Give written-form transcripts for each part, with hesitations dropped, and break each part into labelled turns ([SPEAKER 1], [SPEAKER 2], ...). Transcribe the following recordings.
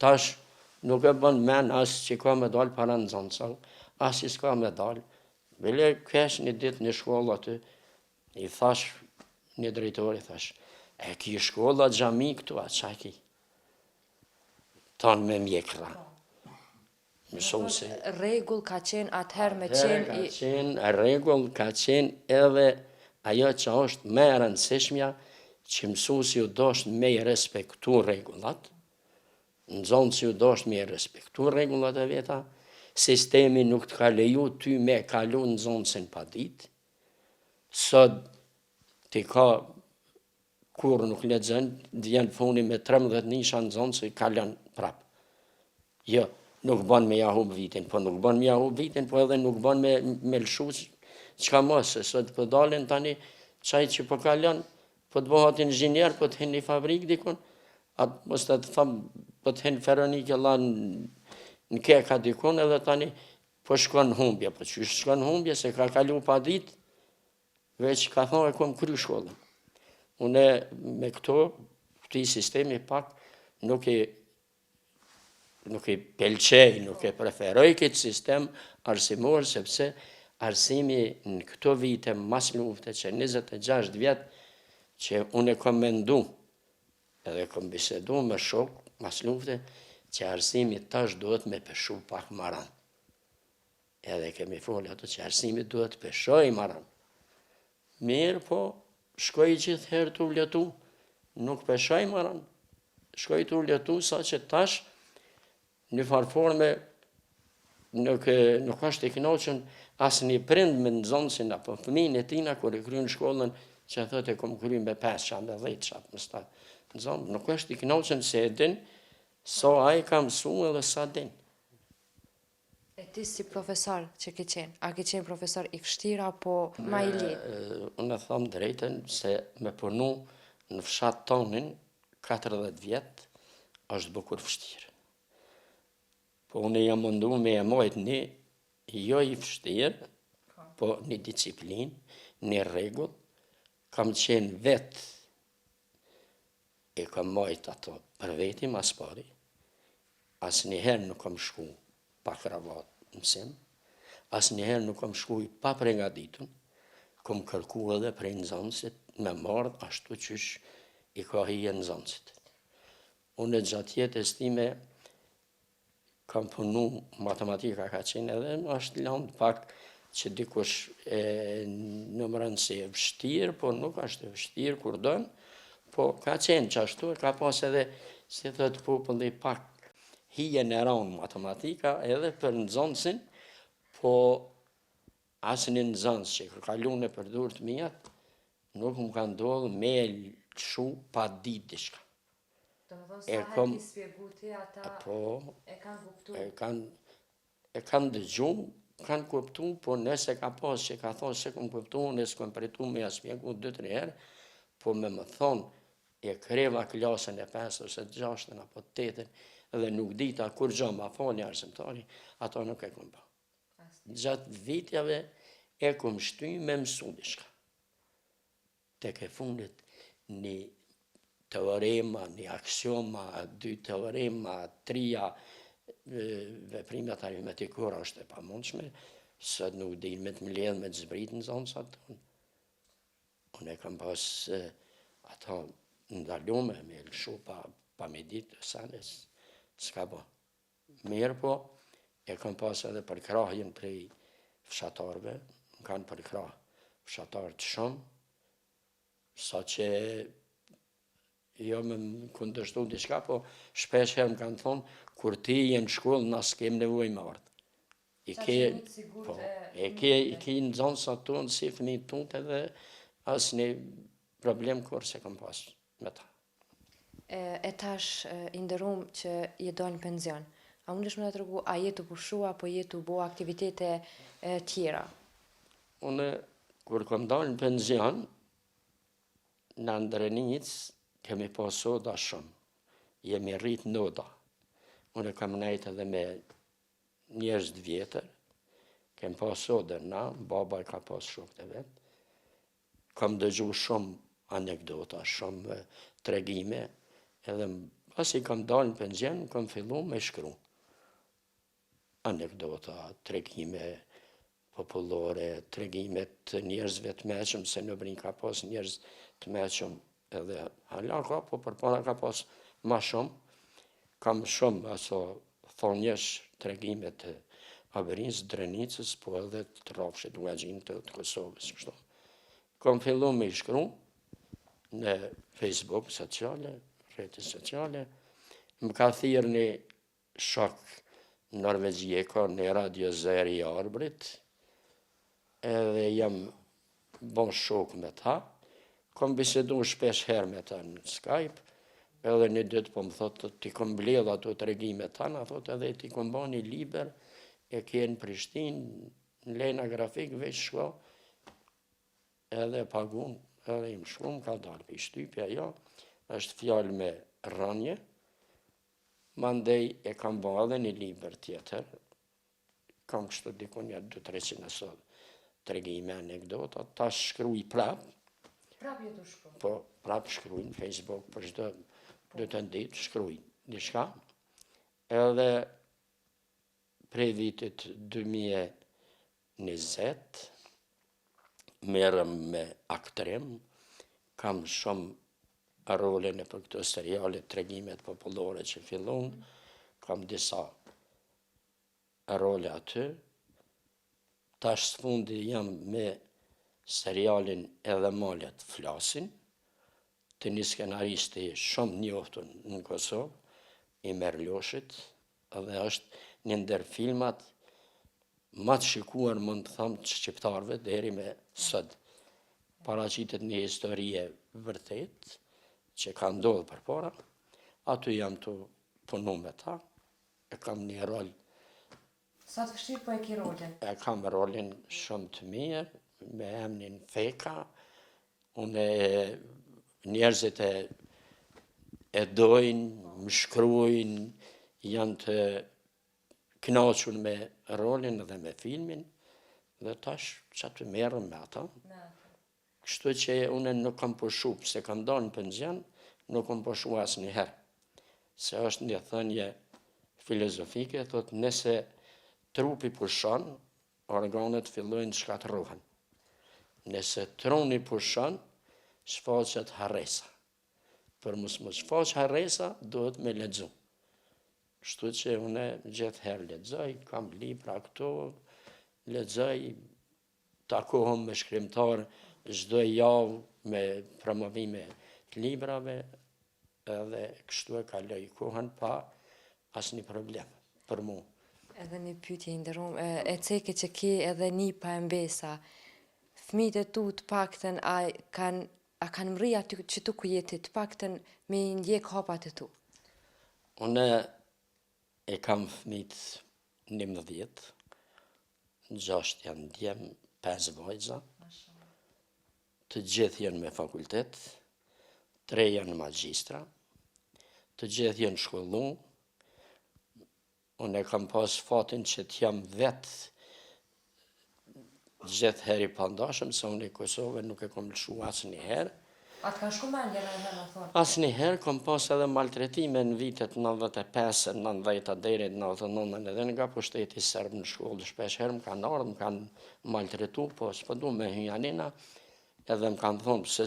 [SPEAKER 1] Tash nuk e bën men as që ka me dalë para nxënësve, as që s'ka me dalë. Bile kesh një ditë në shkollë aty, i thash një drejtori, thash, e ki shkolla xhami këtu, a qa ki? Tanë me mjekra.
[SPEAKER 2] Rregull ka qenë atëherë me qenë
[SPEAKER 1] rregull ka qenë edhe ajo që është më e rëndësishmja, që mësuesi u dosht me i respektu rregullat, nxënësi u dosht me i respektu rregullat e veta, sistemi nuk të ka leju ty me kalu nxënësin pa ditë, sot ti ka kur nuk lexon, vjen funi me 13 nisha nxënësi kalon prap. Jo, nuk bën me ja hub vitin, po nuk bën me ja hub vitin, po edhe nuk bën me lëshu çka mos, se sot po dalin tani çaj që po kalon, po të bëhat inxhinier, po të hin në fabrikë dikun, atë mos të them, po të hin Feronikë në keka dikun, edhe tani po shkon humbje, po çysh shkon humbje, se ka kalu pa ditë, veç ka thonë e kom kry shkollën. Une me këto, këti sistemi pak nuk i pelqej, nuk i preferoj këtë sistem arsimor, sepse arsimi në këto vite mas lufte, që 26 vjetë që unë e kom mendu, edhe kom bisedu me shok mas lufte, që arsimi tash duhet me peshu pak maran. Edhe kemi folë ato që arsimi duhet peshoj maran. Mirë, po, shkoj gjithë herë të vletu, nuk peshoj maran. Shkoj të vletu, sa që tash, në farforme, nuk është i knoqën asë një prind me nxënësin, apo fëmijën e tina, kur e kryen shkollën, që thotë e kom kryen me 5 qa, me 10 qa, nuk është i knoqën se e din, so a i ka mësu edhe sa din.
[SPEAKER 2] E ti si profesor që ke qenë, a ke qenë profesor i vështirë apo ma i lehtë?
[SPEAKER 1] Unë e thamë drejten se me punu në fshat tonin 40 vjetë është bukur vështirë. Po unë jam mundu me e mojt një jo i vështirë, po një disciplinë, një rregull, kam qenë vetë e kam mojt ato për veti mas pari, asë njëherë nuk kam shku pa kravat mësim, asë njëherë nuk kam shku pa pregaditun, kom kërku edhe prej nxënësit me mardh ashtu qysh i ka hije nxënësit. Unë e gjatë jetës time kam punu matematika ka qenë edhe është landë pak që dikush nëmërën se e vështirë, po nuk është e vështirë kur dënë, po ka qenë që ashtu, ka pas edhe, si thëtë populli, pak hije në ranë matematika edhe për nxënësin, po asë një nxënës që ka kalu në përdur të mijat, nuk më ka ndodhë me lëshu pa ditë dishka.
[SPEAKER 2] Do më thonë sa herë ki spjegu ti, ata e kanë kuptu?
[SPEAKER 1] E kanë dëgju, kanë kuptu, po nëse ka pas që ka thonë se kom kuptu, nëse kom pritu me jaspjegu 2-3 herë, po me më thonë, e kreva klasën e 5 ose 6 apo 8, edhe nuk dita kur gjo ma fali arsimtari, ato nuk e kom pa. Gjatë vitjave e kom shty me mësu dishka. Tek e fundit një teorema, një aksioma, 2 teorema, 3 veprimet aritmetikore është e pamundshme, sot nuk di me të mbledh me të zbrit në zonë sa tonë. Unë e kam pas ato ndalume me lëshu pa me ditë, sanes, s'ka bo. Mirë po, e kam pas edhe për krahjen prej fshatarve, më kanë për krah fshatar të shumë, sa që jo me më kundërshtu diçka, po shpesh herë më kanë thonë, kur ti jenë shkollë, na s'kem nevoj më ardhë. I ke në zonë sa tonë, si fëmi tunë edhe asë një problem kur se kam pas me ta.
[SPEAKER 2] E tash i ndërum që je do në penzion. A mundesh me në të rëgu, a jetu pushua, apo jetu bo aktivitete tjera?
[SPEAKER 1] Unë, kur kom dalë në penzion, në Ndrenic, kemi pas soda shumë. Jemi rrit noda. Unë kam nejtë edhe me njerëz të vjetër, kem pas soda na, baba ka pas shok të vetë. Kam dëgju shumë anekdota, shumë tregime, edhe Pas i kam dalë në penzion, kam fillu me shkru. Anekdota, tregime popullore, tregimet të njerëzve të meqëm, se në Brinj ka pas njerëz të meqëm edhe hala ka, po përpara ka pas ma shumë. Kam shumë aso thonjesh tregimet të Averinës, Drenicës, po edhe të Rrafshit, Huaxhin të Kosovës, kështu. Kam fillu me i shkru në Facebook sociale, rrjetet sociale, më ka thirrë një shok norvegjie, në Radio Zeri i Arbrit, edhe jam bon shok me ta, kom bisedu shpesh herë me ta në Skype, edhe një ditë po më thotë, ti kom mbledh ato tregimet tana, thotë edhe ti kom ba një liber, e kje në Prishtinë, në Lena Grafik, veç shko, edhe pagun, edhe im shkrum, ka dalë për shtypja, jo, është fjalë me rënje, mandej e kam ba edhe një liber tjetër, kam kështu dikun ja 200-300 asot tregime, anekdota, ta shkruj prap.
[SPEAKER 2] Prap ju të shkru?
[SPEAKER 1] Po, prap shkruj në Facebook, për çdo 2 ditë shkruj diçka. Edhe prej vitit 2020, merrem me aktrim, kam shumë role në për këto seriale, tregimet popullore që fillon, kam disa role aty. Tash sfundi jam me serialin Edhe malet flasin, të një skenaristi shumë njoftun në Kosovë, i Merloshit, edhe është një ndër filmat ma të shikuar mund të thamë të shqiptarëve deri me sot. Paraqitet një historie vërtet, që ka ndodhë përpara, aty jam të punu me ta, e kam një rol.
[SPEAKER 2] Sa të vështirë po e ki rolin? E
[SPEAKER 1] kam rolin shumë të mirë, me emnin Feka, unë njerëzit e dojnë, më shkrujnë, janë të knaqur me rolin dhe me filmin, dhe tash që të merrem me ata. Kështu që unë nuk kam pushu, se kam dalë në penzion, nuk kam pushu asë njëherë. Se është një thënje filozofike, thot nëse trupi pushon, organet fillojnë shkatërrohen. Nëse truni pushon, shfaqet harresa. Për mos më shfaq harresa, duhet me lexu. Kështu që unë gjithë herë lexoj, kam libra këto, lexoj, takohem me shkrimtar çdo javë me promovime të librave, edhe kështu e kaloj kohën pa asnjë problem për mua.
[SPEAKER 2] Edhe një pyetje nderuar, e ceke që ke edhe një pa e mbesa, fëmijët e tu të paktën a kanë mri aty që tu ku jeti të paktën me ndjek hapat e tu?
[SPEAKER 1] Unë e kam fëmijët 11, 6 janë djem, 5 vajza, të gjithë janë me fakultet, 3 janë magjistra, të gjithë janë shkollu. Unë e kam pas fatin që t'jam vetë gjithë heri pandashëm, se unë i Kosovë nuk e kom lëshu asë një herë.
[SPEAKER 2] A të kanë shku mendje në herë në thonë?
[SPEAKER 1] Asë një herë kom pas edhe maltretime në vitet 95, 90 deri 99, edhe nga pushteti serb në shkollë, shpesh herë më kanë ardhë, më kanë maltretu, po s'pëdu me hynjanina, edhe më kanë thonë se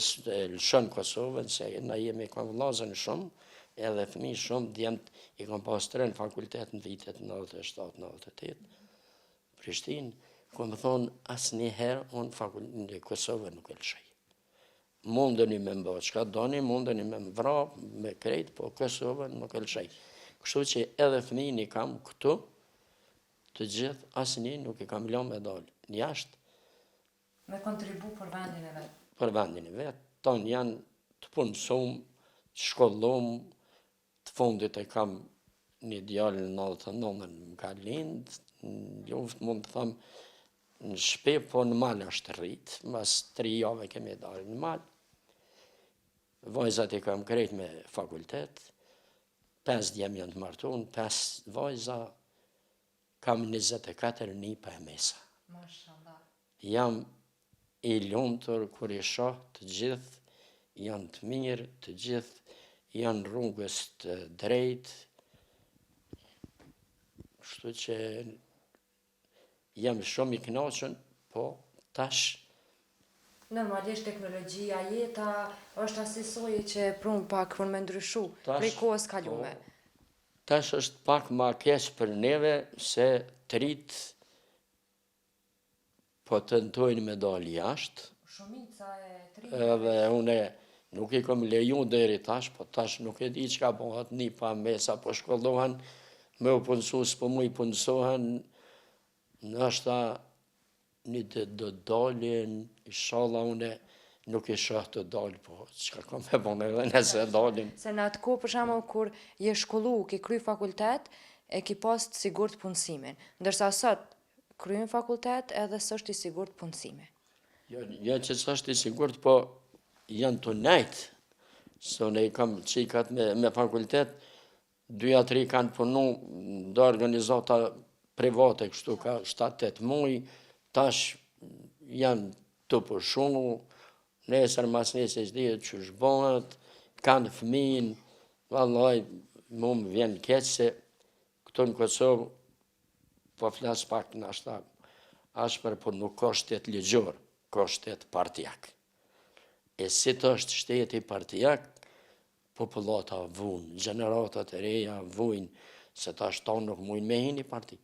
[SPEAKER 1] lëshën Kosovën, se na jemi kom vlazën shumë, edhe fëmi shumë, djemët i kom pas 3 në fakultet në vitet 97-98, Prishtinë, kom thonë asë një herë unë në Kosovën nuk e lëshej. Mundeni me mba, qka doni, mundeni me më vra, me krejt, po Kosovën nuk e lëshej. Kështu që edhe fëmijin i kam këtu, të gjithë, asë një nuk i kam lënë me dalë. Njashtë.
[SPEAKER 2] Me kontribu për vendin e vetë.
[SPEAKER 1] Për vendin e vetë. Tonë janë të punësum, të shkollum, të fundit e kam një djallë në 99, më ka lindë, në luft mund të thamë, në shpe, po në malë është rritë, mas 3 jave kemi dalë në malë. Vajzat i kam krejt me fakultet, 5 djem janë të martun, 5 vajza, kam 24 një pa e mesa.
[SPEAKER 2] Mashallah.
[SPEAKER 1] Jam i lumtur kur i shoh të gjithë janë të mirë, të gjithë janë rrugës të drejt, kështu që jam shumë i kënaqur, po tash
[SPEAKER 2] Normalisht teknologjia, jeta është asisoj që prum pak për me ndryshu, prej
[SPEAKER 1] Tash,
[SPEAKER 2] kohës kalume.
[SPEAKER 1] tash është pak ma keq për neve se të rit po tentojnë me dalë jashtë,
[SPEAKER 2] Shumica e
[SPEAKER 1] edhe une nuk i kom leju deri tash, po tash nuk e di çka bëhet, një pa mesa po shkollohen, me u punësu, s'po mu i punësohen, nështë një do dalin, inshallah une nuk i shoh të dalë, po çka kom me bënë edhe nëse dalin.
[SPEAKER 2] Se në atë kohë, për shembull, kur je shkollu, ke kry fakultet, e ki pas të sigurt punësimin. Ndërsa sot, kryen fakultet edhe s'është i sigurt punësimi.
[SPEAKER 1] Jo që s'është i sigurt, po janë të nejtë, se unë i kam qikat me fakultet, 2-3 kanë punu do organizata private, kështu ka 7-8 muj, tash janë të përshunu, nesër mas nesër dihet që shbohet, kanë fëmin, vallaj, mu më vjen keq se këtu në Kosovë, po flas pak në ashta, ashpër, po nuk ka shtet ligjor, ka shtet partijak. E si të është shteti partijak, popullata vunë, gjeneratat e reja vujnë, se ta shtonë nuk mujnë me hini parti.